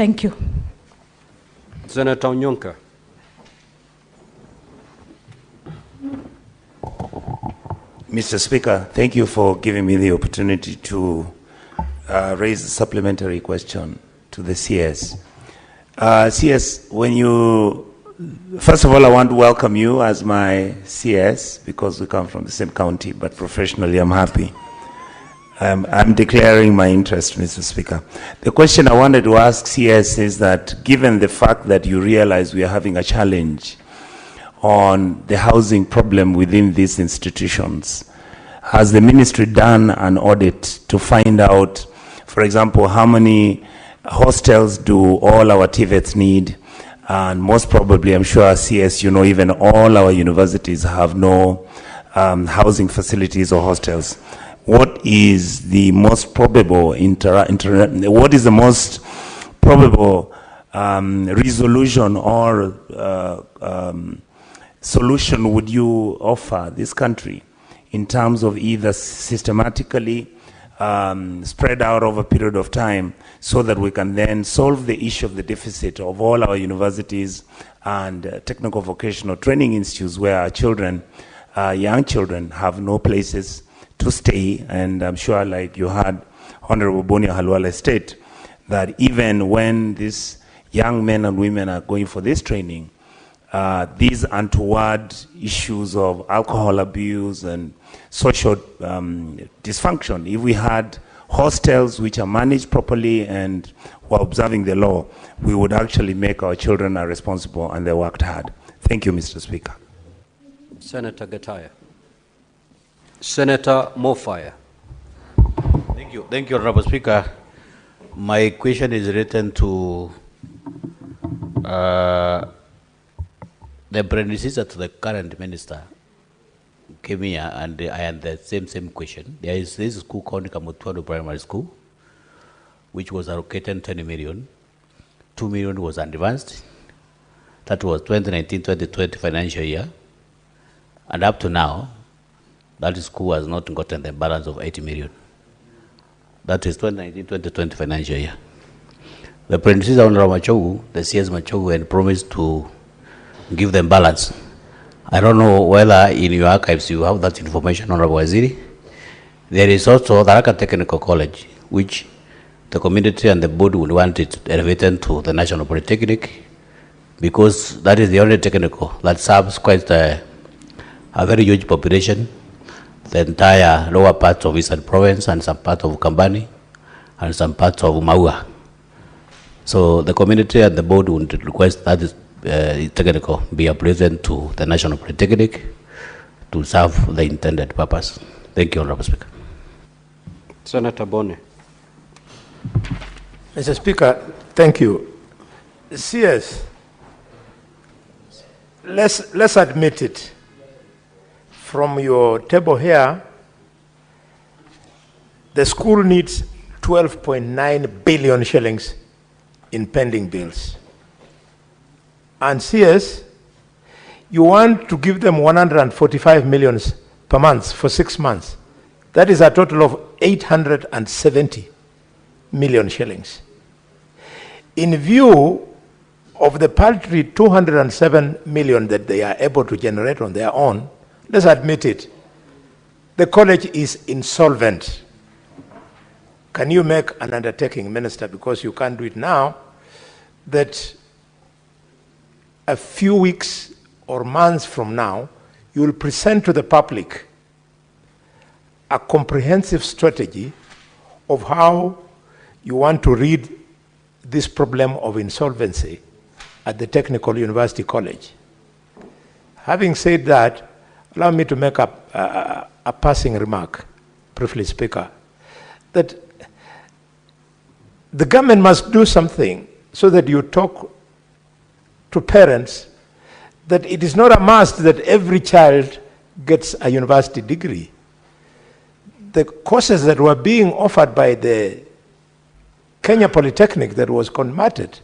Thank you. Sen.Onyonka. Mr. Speaker, thank you for giving me the opportunity to raise a supplementary question to the CS. CS, first of all, I want to welcome you as my CS because we come from the same county, but professionally I'm happy. I'm declaring my interest, Mr. Speaker. The question I wanted to ask CS is that given the fact that you realize we are having a challenge on the housing problem within these institutions, has the ministry done an audit to find out, for example, how many hostels do all our TVETs need? And most probably, I'm sure CS, even all our universities have no housing facilities or hostels. What is the most probable resolution or solution would you offer this country in terms of either systematically spread out over a period of time so that we can then solve the issue of the deficit of all our universities and technical vocational training institutes where our children, young children, have no places to stay? And I'm sure, like you had Honorable Bonia Halwala state, that even when these young men and women are going for this training, these untoward issues of alcohol abuse and social dysfunction, if we had hostels which are managed properly and were observing the law, we would actually make our children are responsible and they worked hard. Thank you, Mr. Speaker. Senator Gataya. Senator Mofire. Thank you, Honorable Speaker. My question is written to the predecessor to the current minister came here, and I had the same question. There is this school called Kamutwado Primary School, which was allocated 20 million. 2 million was advanced. That was 2019-2020 financial year. And up to now, that school has not gotten the balance of 80 million. That is 2019-2020 financial year. The predecessor, Honorable Machogu, the CS Machogu, had promised to give them balance. I don't know whether in your archives you have that information, Honorable Waziri. There is also the Raka Technical College, which the community and the board would want it elevated to the National Polytechnic, because that is the only technical that serves quite a very huge population, the entire lower part of Eastern Province and some part of Kambani and some parts of Maua. So the community and the board would request that is technical be upgraded to the National Polytechnic to serve the intended purpose. Thank you, Honorable Speaker. Senator Bone. Mr. Speaker, thank you. CS, let's admit it. From your table here, the school needs 12.9 billion shillings in pending bills. And CS, you want to give them 145 million per month for 6 months. That is a total of 870 million shillings. In view of the paltry 207 million that they are able to generate on their own, let's admit it, the college is insolvent. Can you make an undertaking, Minister, because you can't do it now, that a few weeks or months from now, you will present to the public a comprehensive strategy of how you want to rid this problem of insolvency at the Technical University College. Having said that, allow me to make a passing remark, briefly, Speaker, that the government must do something so that you talk to parents that it is not a must that every child gets a university degree. The courses that were being offered by the Kenya Polytechnic that was converted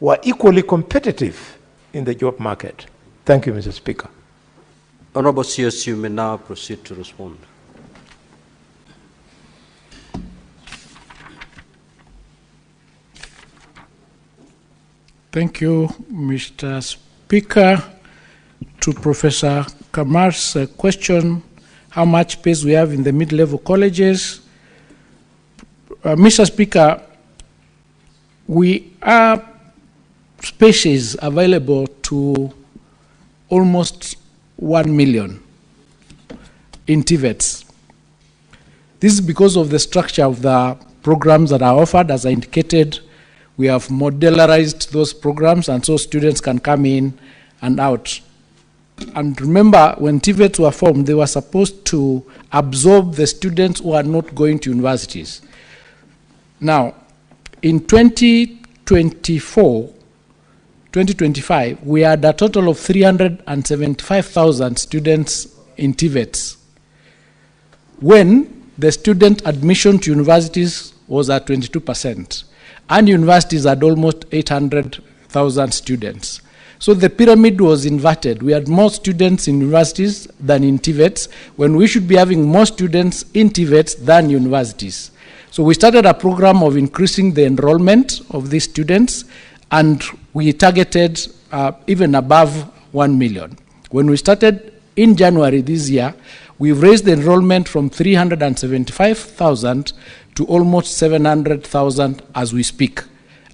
were equally competitive in the job market. Thank you, Mr. Speaker. Honorable CS, you may now proceed to respond. Thank you, Mr. Speaker. To Professor Kamar's question, how much space we have in the mid-level colleges. Mr. Speaker, we are spaces available to almost 1 million in TVETs. This is because of the structure of the programs that are offered. As I indicated, we have modularized those programs, and so students can come in and out. And remember, when TVETs were formed, they were supposed to absorb the students who are not going to universities. Now, in 2025, we had a total of 375,000 students in TVETs, when the student admission to universities was at 22%, and universities had almost 800,000 students. So the pyramid was inverted. We had more students in universities than in TVETs, when we should be having more students in TVETs than universities. So we started a program of increasing the enrollment of these students, and we targeted even above 1 million. When we started in January this year, we've raised the enrollment from 375,000 to almost 700,000 as we speak.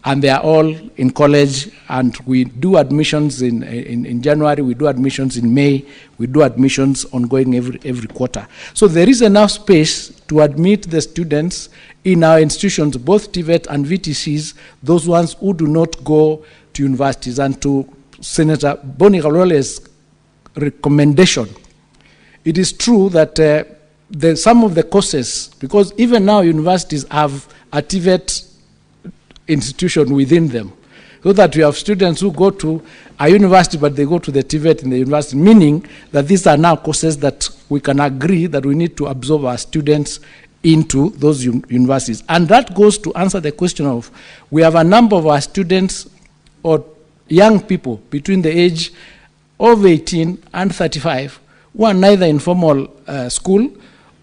And they are all in college, and we do admissions in January, we do admissions in May, we do admissions ongoing every quarter. So there is enough space to admit the students in our institutions, both TVET and VTCs, those ones who do not go to universities. And to Senator Boni Kalole's recommendation, it is true that some of the courses, because even now universities have a TVET institution within them, so that we have students who go to a university but they go to the TVET in the university, meaning that these are now courses that we can agree that we need to absorb our students into those universities. And that goes to answer the question of, we have a number of our students or young people between the age of 18 and 35 who are neither in formal school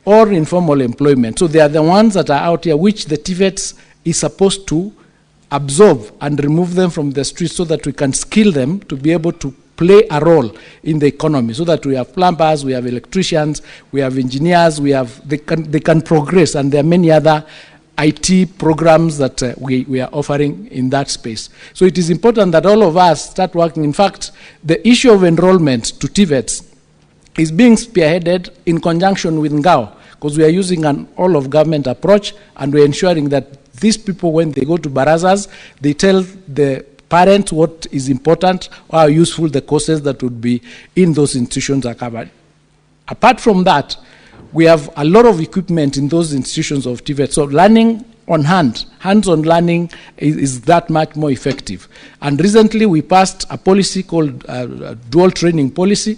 or in formal employment. So they are the ones that are out here, which the TVETs is supposed to absorb and remove them from the streets, so that we can skill them to be able to play a role in the economy, so that we have plumbers, we have electricians, we have engineers, they can progress, and there are many other IT programs that we are offering in that space. So it is important that all of us start working. In fact, the issue of enrollment to TVETs is being spearheaded in conjunction with Ngao, because we are using an all-of-government approach, and we're ensuring that these people, when they go to barazas, they tell the parents what is important, or how useful the courses that would be in those institutions are covered. Apart from that, we have a lot of equipment in those institutions of TVET. So learning on hands-on learning is that much more effective. And recently we passed a policy called dual training policy,